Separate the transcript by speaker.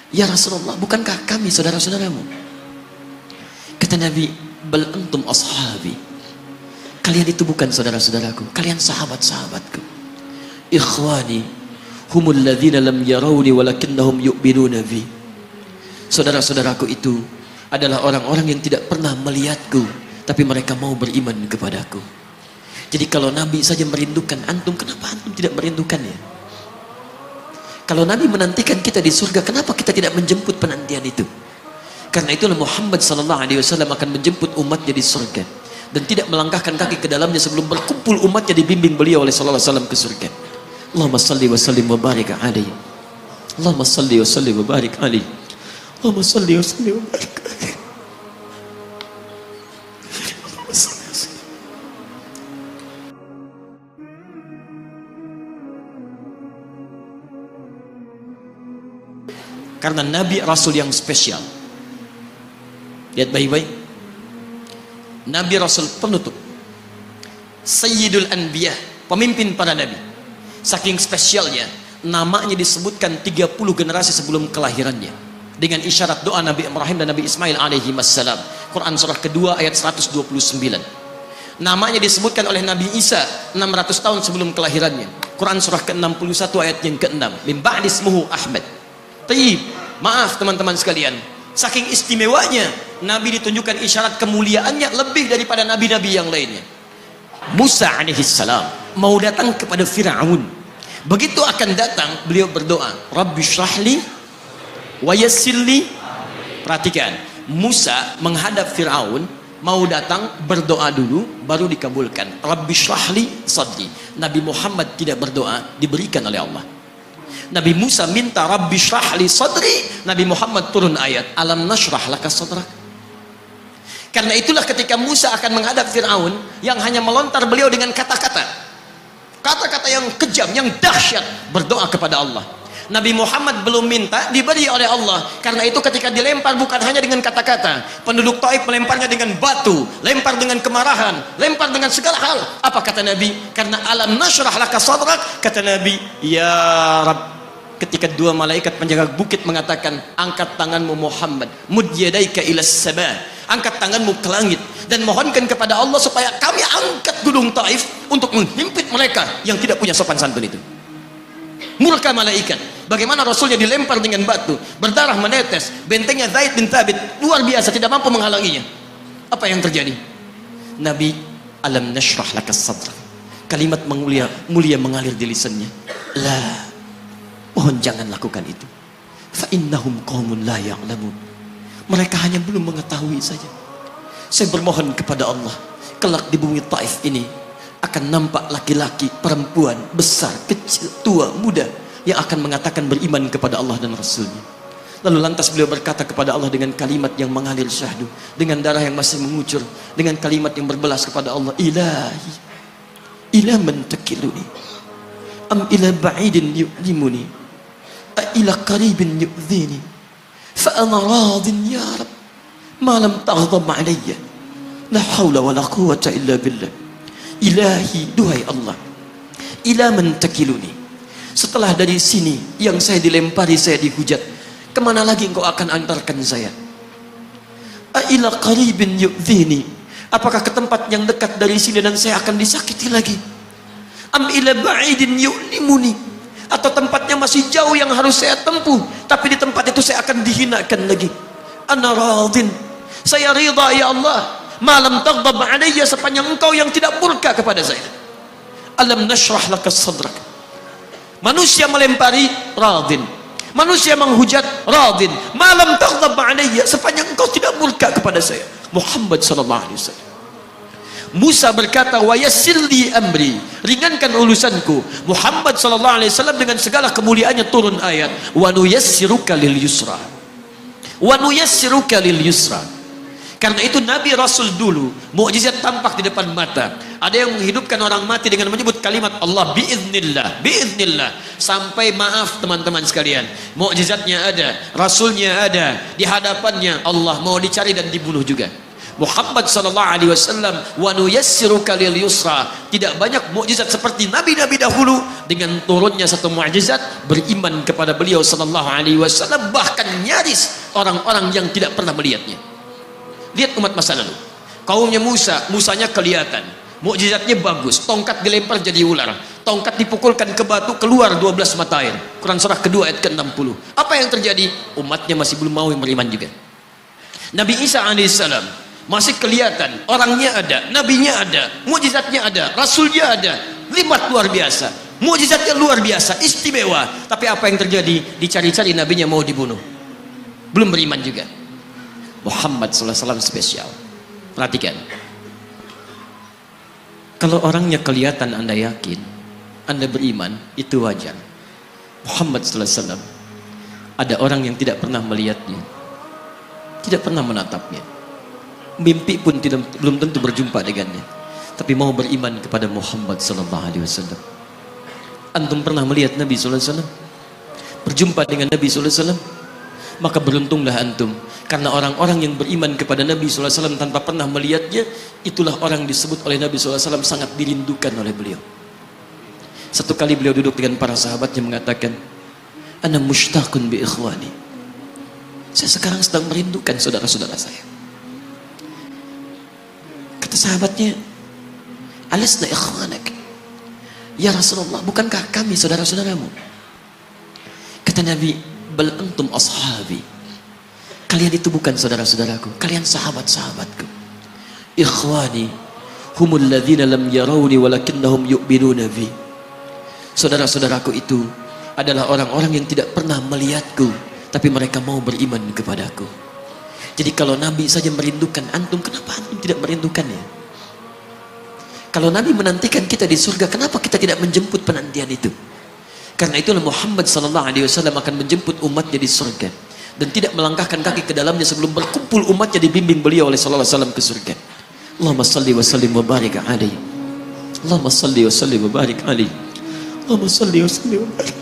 Speaker 1: Ya Rasulullah, bukankah kami saudara-saudaramu? Kata Nabi, bal antum ashabi. Kalian itu bukan saudara-saudaraku, kalian sahabat-sahabatku. Ikhwani humul ladzina lam yarawni walakinnahum yu'minuna bi. Saudara-saudaraku itu adalah orang-orang yang tidak pernah melihatku, tapi mereka mau beriman kepadaku. Jadi kalau Nabi saja merindukan antum, kenapa antum tidak merindukannya? Kalau Nabi menantikan kita di surga, kenapa kita tidak menjemput penantian itu? Karena itulah Muhammad SAW akan menjemput umatnya di surga dan tidak melangkahkan kaki ke dalamnya sebelum berkumpul umatnya dibimbing beliau oleh SAW ke surga. Allahumma salli wa sallim wa barik alaihi. Allahumma salli wa sallim wa barik alaihi. Allahumma salli wa sallim wa barik alaihi. Karena Nabi Rasul yang spesial. Lihat baik-baik. Nabi Rasul penutup, Sayyidul Anbiya, pemimpin para nabi. Saking spesialnya, namanya disebutkan 30 generasi sebelum kelahirannya dengan isyarat doa Nabi Ibrahim dan Nabi Ismail alaihi wassalam. Quran surah kedua ayat 129. Namanya disebutkan oleh Nabi Isa 600 tahun sebelum kelahirannya. Quran surah ke-61 ayat yang ke-6. Min ba'di ismuhu Ahmad. Taib, maaf teman-teman sekalian, saking istimewanya Nabi ditunjukkan isyarat kemuliaannya lebih daripada nabi-nabi yang lainnya. Musa alaihissalam mau datang kepada Fir'aun. Begitu akan datang, beliau berdoa, Rabbi syrahli wa yassirli. Perhatikan, Musa menghadap Fir'aun, mau datang berdoa dulu baru dikabulkan. Rabbi syrahli sadri. Nabi Muhammad tidak berdoa, diberikan oleh Allah. Nabi Musa minta Rabbi syrahli sadri, Nabi Muhammad turun ayat alam nashrah laka sadrak. Karena itulah ketika Musa akan menghadap Fir'aun, yang hanya melontar beliau dengan kata-kata yang kejam, yang dahsyat, berdoa kepada Allah. Nabi Muhammad belum minta, diberi oleh Allah. Karena itu ketika dilempar bukan hanya dengan kata-kata, penduduk Taif melemparnya dengan batu, lempar dengan kemarahan, lempar dengan segala hal. Apa kata Nabi? Karena alam nashrah laka sadrak, kata Nabi, ya Rabb. Ketika dua malaikat penjaga bukit mengatakan, angkat tanganmu Muhammad, mud yadaika ilas sabah, angkat tanganmu ke langit dan mohonkan kepada Allah supaya kami angkat gunung Taif untuk menghimpit mereka yang tidak punya sopan santun itu. Murka malaikat. Bagaimana Rasulnya dilempar dengan batu, berdarah menetes, bentengnya Zaid bin Thabit luar biasa, tidak mampu menghalanginya. Apa yang terjadi? Nabi, alam nashrah laka sadrak. Kalimat mulia mengalir di lisannya. La, mohon jangan lakukan itu. Fa innahum qaumun la ya'lamun. Mereka hanya belum mengetahui saja. Saya bermohon kepada Allah, kelak di bumi Taif ini akan nampak laki-laki, perempuan, besar, kecil, tua, muda yang akan mengatakan beriman kepada Allah dan Rasulnya. Lalu lantas beliau berkata kepada Allah dengan kalimat yang mengalir syahdu, dengan darah yang masih mengucur, dengan kalimat yang berbelas kepada Allah, Ilahi, ila man takiluni, am ila ba'idin yu'limuni, a ila qaribin yu'dhini, fa ana radin ya Rab, ma lam taghdab alayya, la hawla wa la quwwata illa billah. Ilahi, duhai Allah, ila man takiluni, setelah dari sini yang saya dilempari, saya dihujat, kemana lagi engkau akan antarkan saya? A ila qaribin yu'dhini, apakah ke tempat yang dekat dari sini dan saya akan disakiti lagi? Am ila ba'idin yu'limuni, atau tempatnya masih jauh yang harus saya tempuh, tapi di tempat itu saya akan dihinakan lagi. Ana radin, saya ridha ya Allah, malam taghdab alayya, sepanjang engkau yang tidak murka kepada saya. Alam nashrah laka sadrak. Manusia melempari, radin. Manusia menghujat, radin. Malam taghdab alayya, sepanjang engkau tidak murka kepada saya. Muhammad sallallahu alaihi wasallam. Musa berkata, wa yassirli amri, ringankan urusanku. Muhammad sallallahu alaihi wasallam dengan segala kemuliaannya turun ayat, wa nuyassiruka lil yusra. Wa nuyassiruka lil yusra. Karena itu Nabi Rasul dulu mukjizat tampak di depan mata. Ada yang menghidupkan orang mati dengan menyebut kalimat Allah biiznillah, biiznillah. Sampai maaf teman-teman sekalian, mukjizatnya ada, Rasulnya ada, di hadapannya Allah mau dicari dan dibunuh juga. Muhammad sallallahu alaihi wasallam, wa nuyassiruka lil yusra. Tidak banyak mukjizat seperti nabi-nabi dahulu. Dengan turunnya satu mukjizat, beriman kepada beliau sallallahu alaihi wasallam, bahkan nyaris orang-orang yang tidak pernah melihatnya. Lihat umat masa lalu. Kaumnya Musa, Musanya kelihatan, mukjizatnya bagus, tongkat dilempar jadi ular, tongkat dipukulkan ke batu, keluar 12 mata air. Quran surah kedua ayat ke-60. Apa yang terjadi? Umatnya masih belum mau beriman juga. Nabi Isa alaihissalam masih kelihatan, orangnya ada, nabinya ada, mukjizatnya ada, rasulnya ada, limat luar biasa, mukjizatnya luar biasa, istimewa. Tapi apa yang terjadi? Dicari-cari nabinya mau dibunuh, belum beriman juga. Muhammad sallallahu alaihi wasallam spesial. Perhatikan, kalau orangnya kelihatan Anda yakin, Anda beriman, itu wajar. Muhammad sallallahu alaihi wasallam, ada orang yang tidak pernah melihatnya, tidak pernah menatapnya, mimpi pun belum tentu berjumpa dengannya, tapi mau beriman kepada Muhammad sallallahu alaihi wasallam. Antum pernah melihat Nabi sallallahu alaihi wasallam? Berjumpa dengan Nabi sallallahu alaihi wasallam? Maka beruntunglah antum, karena orang-orang yang beriman kepada Nabi sallallahu alaihi wasallam tanpa pernah melihatnya, itulah orang disebut oleh Nabi sallallahu alaihi wasallam sangat dirindukan oleh beliau. Satu kali beliau duduk dengan para sahabatnya mengatakan, ana mushtaqun bi ikhwani. Saya sekarang sedang merindukan saudara-saudara saya. Kata sahabatnya, alasna ikhwanak ya Rasulullah, bukankah kami saudara-saudaramu? Kata Nabi, bal antum ashabi, kalian itu bukan saudara-saudaraku, kalian sahabat-sahabatku. Ikhwani humul ladzina lam yarawni walakinnahum yu'minuna bi. Saudara-saudaraku itu adalah orang-orang yang tidak pernah melihatku, tapi mereka mau beriman kepadaku. Jadi kalau Nabi saja merindukan antum, kenapa antum tidak merindukannya? Kalau Nabi menantikan kita di surga, kenapa kita tidak menjemput penantian itu? Karena itulah Muhammad sallallahu alaihi wasallam akan menjemput umatnya di surga, dan tidak melangkahkan kaki ke dalamnya sebelum berkumpul umatnya dibimbing beliau oleh sallallahu alaihi wasallam ke surga. Allahumma salli wa sallim wa barik alaihi. Allahumma salli wa sallim wa barik alaihi. Allahumma salli wa sallim wa barik